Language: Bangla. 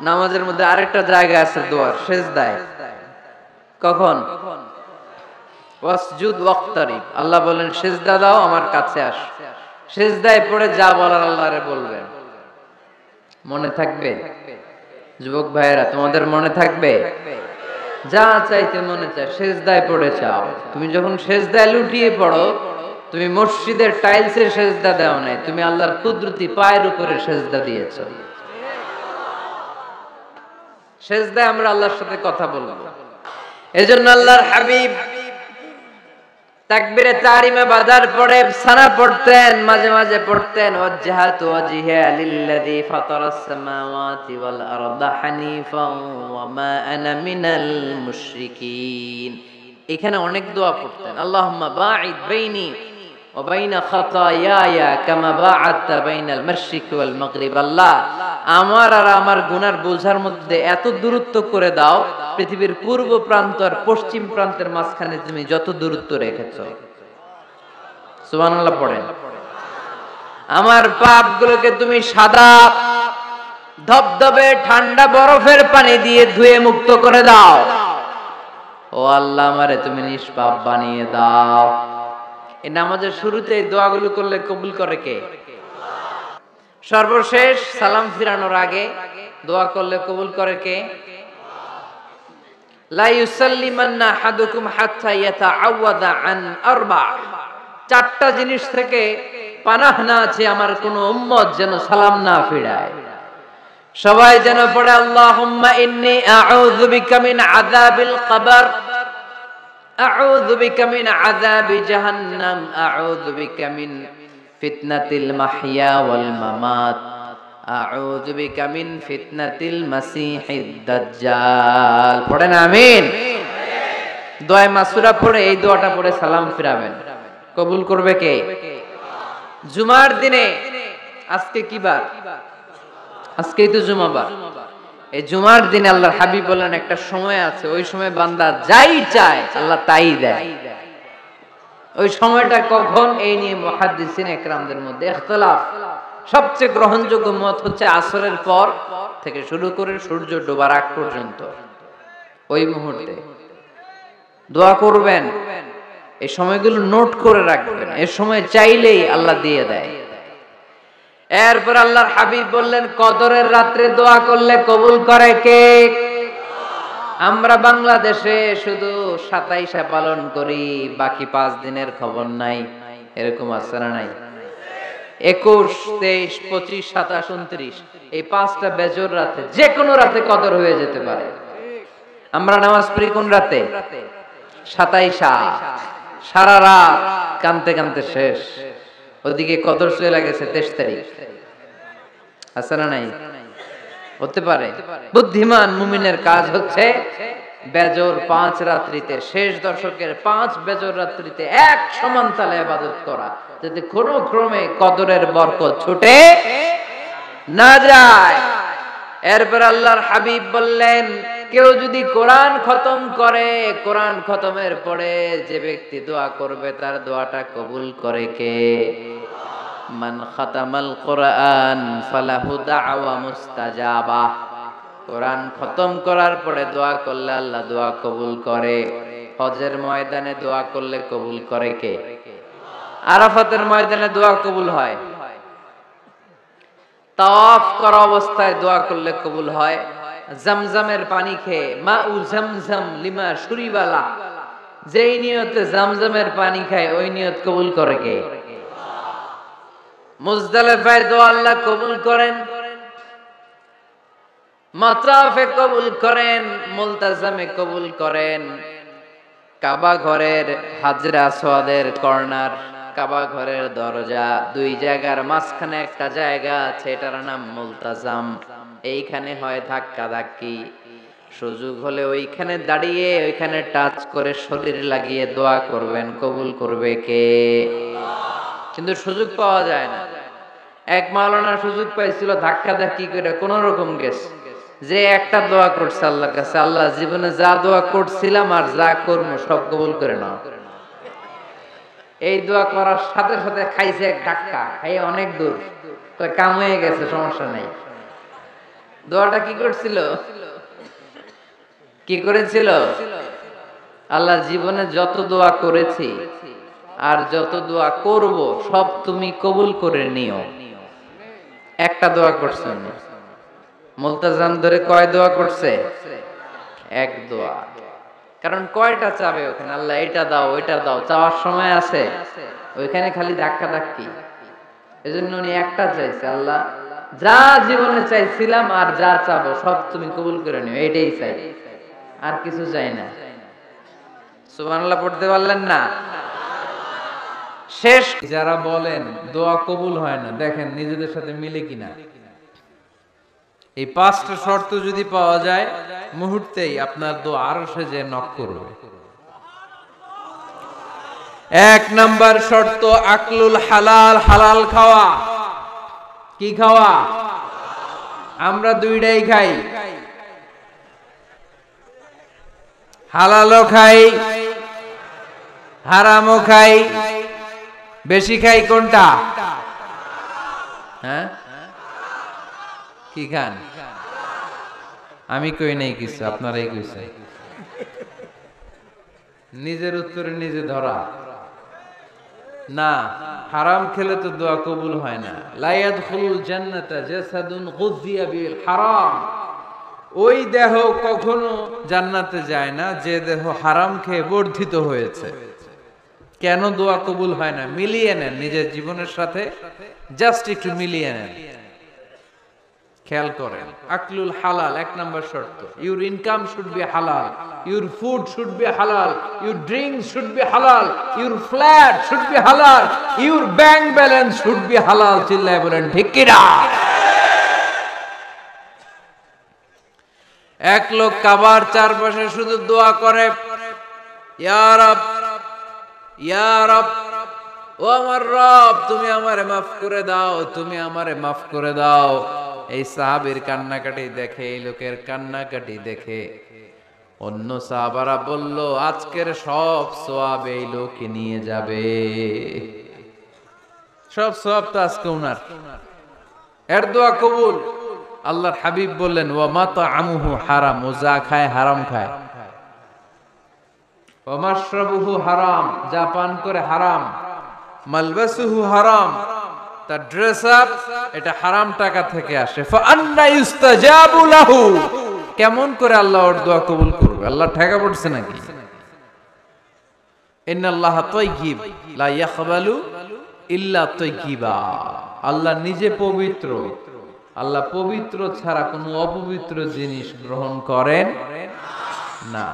নামাজের মধ্যে আরেকটা জায়গা আছে দোয়ার, সেজদায়। কখন? ওয়াসজুদ ওয়াক্তারিব, আল্লাহ বলেন সেজদা দাও, আমার কাছে আসো। সেজদায় পড়ে যা বলার আল্লাহরে বলবেন। মনে থাকবে? যুবক ভাইয়েরা, তোমাদের মনে থাকবে? যা চাইতে মনে চায় সেজদায় পড়ে চাও। তুমি যখন সেজদায় লুটিয়ে পড়ো, তুমি মসজিদের টাইলসের সেজদা দাও নাই, তুমি আল্লাহর কুদরতি পায়ের উপরে সেজদা দিয়েছো। সেজদায় আমরা আল্লাহর সাথে কথা বলবো। এজন্য আল্লাহর হাবিব তাকবীরে তাহরিমে বাজার পড়ে সানা পড়তেন, মাঝে মাঝে পড়তেন ওয়াজহাতু ওয়াজহিয়া লিল্লাযী ফাতারাস সামাওয়াতি ওয়াল আরদা হানিফান ওয়া মা আনা মিনাল মুশরিকিন। এখানে অনেক দোয়া পড়তেন। আল্লাহুম্মা বাঈদ বাইনি ওয়া বাইনা খাতায়ায়া কামা বাআদতা বাইনাল মাশরিকি ওয়াল মাগরিব। আল্লাহ, আমার আর আমার গুনার বোঝার মধ্যে এত দূরত্ব করে দাও, পৃথিবীর পূর্ব প্রান্ত আর পশ্চিম প্রান্তের মাঝখানে তুমি যত দূরত্ব রেখেছো। সুবহানাল্লাহ পড়েন। আমার পাপগুলোকে তুমি সাদা ধবধবে ঠান্ডা বরফের পানি দিয়ে ধুয়ে মুক্ত করে দাও। ও আল্লাহ, আমারে তুমি নিষ্পাপ বানিয়ে দাও। এই নামাজের শুরুতে এই দোয়াগুলো করলে কবুল করে কে? সর্বশেষ সালাম ফিরানোর আগে দোয়া করলে কবুল করে কে? লা ইউসাল্লিমান্না আহাদুকুম হাত্তা ইয়াতাআওয়াদা আন আরবা। চারটা জিনিস থেকে পানাহ না আছে আমার কোন উম্মত যেন সালাম না ফিরায়। সবাই যেন পড়ে আল্লাহুম্মা ইন্নী আউযু বিকা মিন আযাবিল কবর, আউযু বিকা মিন আযাবি জাহান্নাম, আউযু বিকা মিন ফিতনাতিল মাহইয়া ওয়াল মামাত, আউযু বিকা মিন ফিতনাতিল মাসিহিদ দাজ্জাল। পড়েন আমিন। দোয়া মাসুরা পড়ে এই দোয়াটা পড়ে সালাম ফিরাবেন। কবুল করবে কে? জুমার দিনে, আজকে কি বার? আজকেই তো জুমাবার। এই জুমার দিনে আল্লাহর হাবিব বলেন একটা সময় আছে, ওই সময় বান্দা যাই চায় আল্লাহ তাই দেয়। ওই সময়টা কখন, এই নিয়ে মুহাদ্দিসিন ইকরামদের মধ্যে ইখতিলাফ। সবচেয়ে গ্রহণযোগ্য মত হচ্ছে আসরের পর থেকে শুরু করে সূর্য ডোবার আগ পর্যন্ত ওই মুহূর্তে দোয়া করবেন। এই সময়গুলো নোট করে রাখবেন, এই সময় চাইলেই আল্লাহ দিয়ে দেয়। এরপর আল্লাহর হাবিব বললেন কদরের রাত্রে দোয়া করলে কবুল করে কে? আমরা বাংলাদেশে শুধু 27 পালন করি, বাকি 5 দিনের খবর নাই। এরকম আছে না নাই? 21, 23, 25, 27, 29 এই 5টা বেজর রাতে, যে কোনো রাতে কদর হয়ে যেতে পারে। আমরা নামাজ পড়ি কোন রাতে? 27। সারা রাত কানতে কানতে শেষ, ওদিকে কদর চলে গেছে 23 তারিখ। আছে না নাই? হতে পারে। বুদ্ধিমান মুমিনের কাজ হচ্ছে বেজর 5 রাত্রিতে, শেষ দশকের 5 বেজর রাত্রিতে এক সমান তালে ইবাদত করা, যাতে কোনো ক্রমে কদরের বরকত ছুটে না যায়। এরপর আল্লাহর হাবিব বললেন কেউ যদি কোরআন খতম করে, কোরআন খতমের পরে যে ব্যক্তি দোয়া করবে তার দোয়াটা কবুল করে কে? মান খাতামাল কোরআন ফালাহু দাওয়া মুস্তাজাবা। কোরআন খতম করার পরে দোয়া করলে আল্লাহ দোয়া কবুল করে। হজের ময়দানে দোয়া করলে কবুল করে কে? আরাফাতের ময়দানে দোয়া কবুল হয়। তাওয়াফ করা অবস্থায় দোয়া করলে কবুল হয়। জামজামের পানি খেয়ে মাউ জামজাম লিমা শুরিবালা, যেই নিয়তে জামজামের পানি খায় ওই নিয়ত কবুল করে কে? মুজদালিফায় দোয়া আল্লাহ কবুল করেন, মাতরাফে কবুল করেন, মুলতাজামে কবুল করেন। কাবা ঘরের হাজরা আসওয়াদের কর্নার, কাবা ঘরের দরজা, দুই জায়গার মাঝখানে একটা জায়গা আছে, এটার নাম মুলতাজাম। এইখানে হয় ধাক্কা ধাক্কি, সুযোগ হলে ওইখানে দাঁড়িয়ে ওইখানে টাচ করে শরীর লাগিয়ে দোয়া করবেন, কবুল করবে কে? কিন্তু সুযোগ পাওয়া যায় না। এক মাওলানা সুযোগ পাইছিল, ধাক্কা ধাক্কি করে কোন রকম গেছে, যে একটা দোয়া করছে আল্লাহর কাছে, আল্লাহ জীবনে যা দোয়া করছিলাম আর যা করবো সব কবুল করে নাও। এই দোয়া করার সাথে সাথে খাইছে এক ধাক্কা, খাই অনেক দূর, তো কাম হয়ে গেছে, সমস্যা নেই। দোয়াটা কি করছিল? কি করেছিল? আল্লাহ, জীবনে যত দোয়া করেছি আর যত দোয়া করব সব তুমি কবুল করে নিও। একটা দোয়া করছেন। মুলতাজাম ধরে কয় দোয়া করছে? এক দোয়া। কারণ কয়টা চাবে ওখানে? আল্লাহ এটা দাও ওইটা দাও, চাওয়ার সময় আছে ওইখানে খালি ধাক্কা ধাক্কি। এজন্য উনি একটা চাইছে, আল্লাহ যা জীবনে চাইছিলাম আর যা চাবো সব তুমি কবুল করে নিও, এটাই চাই, আর কিছু চাই না। সুবহানাল্লাহ পড়তে পারলেন না? শেষ যারা বলেন দোয়া কবুল হয় না, দেখেন নিজেদের সাথে মিলে কিনা। এই পাঁচটা শর্ত যদি পাওয়া যায়, মুহূর্তেই আপনার দোয়া আরশে যে নক করবে। এক নাম্বার শর্ত আকলুল হালাল, হালাল খাওয়া। কি খাওয়া? আমরা দুইটাই খাই, হালালও খাই হারামও খাই। বেশি খাই কোনটা? হ্যাঁ, কি খান? আমি কই নাই কিছু, আপনারাই কইছেন। নিজের উত্তরে নিজে ধরা না। হারাম খেলে তো দোয়া কবুল হয় না। লা ইয়াদখুলুল জান্নাতা জাসাদুন গুযিয়া বিল হারাম। ওই দেহ কখনো জান্নাতে যায় না যে দেহ হারাম খেয়ে বর্ধিত হয়েছে। কেন দোয়া কবুল হয় না? মিলিয়ে নেন নিজের জীবনের সাথে, জাস্ট একটু মিলিয়ে নেন, খেয়াল করেন। আকলুল হালাল এক নাম্বার শর্ত। ইউর ইনকাম শুড বি হালাল, ইউর ফুড শুড বি হালাল, ইউর ড্রিঙ্ক শুড বি হালাল, ইউর ফ্ল্যাট শুড বি হালাল, your bank balance should be হালাল। চিল্লায় বলেন ঠিক কিনা? এক লোক কাবার চারপাশে শুধু দোয়া করে, ইয়া রব, ইয়া রব, ও আমার রব, তুমি আমারে মাফ করে দাও, তুমি আমারে মাফ করে দাও। এই সাহাবীর কান্নাকাটি দেখে, এই লোকের কান্নাকাটি দেখে অন্য সাহাবারা বলল, আজকের সব সওয়াব এই লোকে নিয়ে যাবে। সব সওয়াব তো আজকে উনার। এর দোয়া কবুল। আল্লাহর হাবিব বললেন, ওয়া মাতআমুহু হারাম, ও যা খায় হারাম খায়। ওয়া মাশরাবুহু হারাম, যা পান করে হারাম। মালবাসুহু হারাম, তার ড্রেস আপ এটা হারাম টাকা থেকে আসে। ফাআন্না ইউস্তাজাবু লাহু, কেমন করে আল্লাহ ওর দোয়া কবুল করবে? আল্লাহ ঠেকা পড়ছে নাকি? ইন্নাল্লাহা তাইয়্যিব লা ইয়াকবালু ইল্লা তাইয়্যিবা। আল্লাহ নিজে পবিত্র, আল্লাহ পবিত্র ছাড়া কোনো অপবিত্র জিনিস গ্রহণ করেন না।